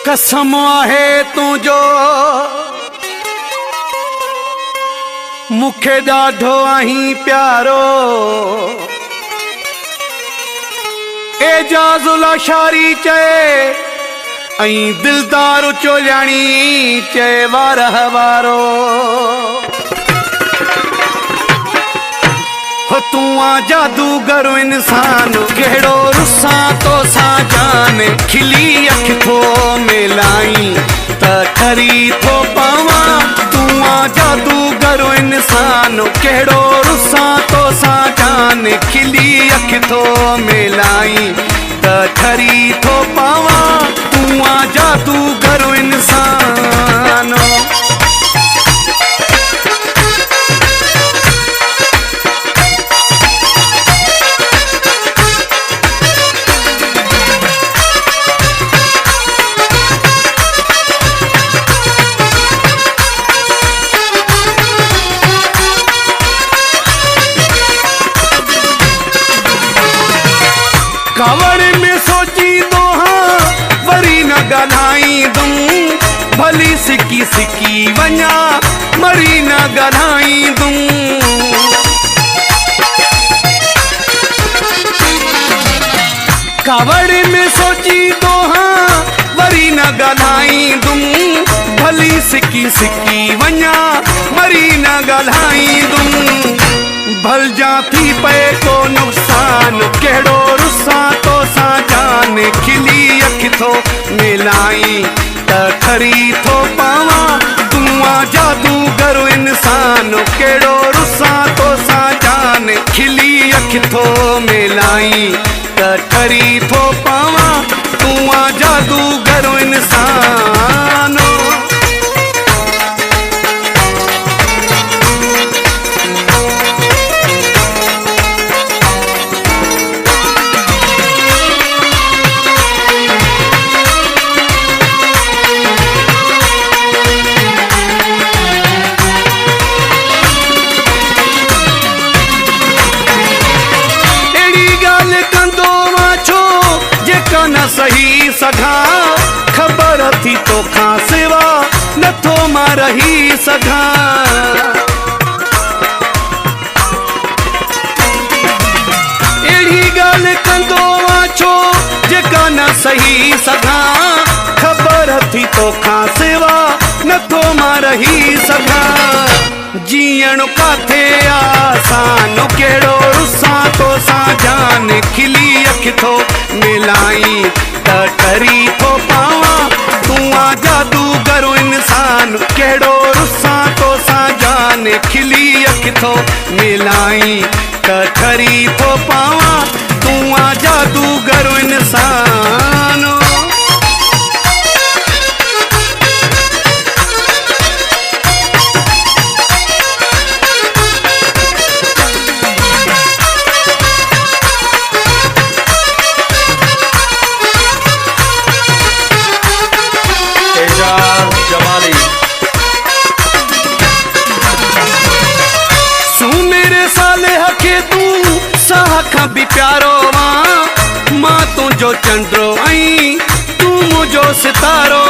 कसम आहे तुझो मुखे ॾाढो आहीं प्यारो एजाज़ुल शारी चए ऐं दिलदार चोल्याणी चए वारह वारो हो तू आ जादूगर इंसान कहिड़ो रुसां तो सां जान खिली अख थो मिलाई त खरी थो पावां तू आ जादूगर इंसान कहिड़ो रुसां तो सां जान खिली अख थो मिलाई त खरी थो पावां तू आ जादूगर इंसान कावड़ में सोची तो हाँ वरी न ॻाल्हाई दूं भली सिकी सिकी वञा मरी न ॻाल्हाई दूं कावड़ में सोची तो हाँ वरी न ॻाल्हाई दूं भली सिकी सिकी वञा मरी न ॻाल्हाई दूं भल जा थी पए को नुक़सान कहिड़ो रुसां तो सां जान खिली अख थो मिलाई त खरी थो पावां तू आ जादूगर इंसान कहिड़ो रुसां तो सां जान खिली अख थो मिलाई त खरी थो पावां तू आ जादूगर इंसान न सही सघा खबर थी तो खां सिवा नथो मां रही सघा अहिड़ी ॻाल्हि कंदो आं छो जेका न सही सघा खबर थी तो खां सिवा नथो मां रही सघा जीअण काथे आसान कहिड़ो रुसां तो सां जान खिली अख थो मिलाई त खरी थो पावां तू आ जादूगर इंसान कहिड़ो रुसां तो सां जान खिली अख थो मिलाई त खरी थो पावां तू आ जादूगर इंसान खां बि प्यारो मां तुंहिंजो चंडो ऐं तूं मुंहिंजो सितारो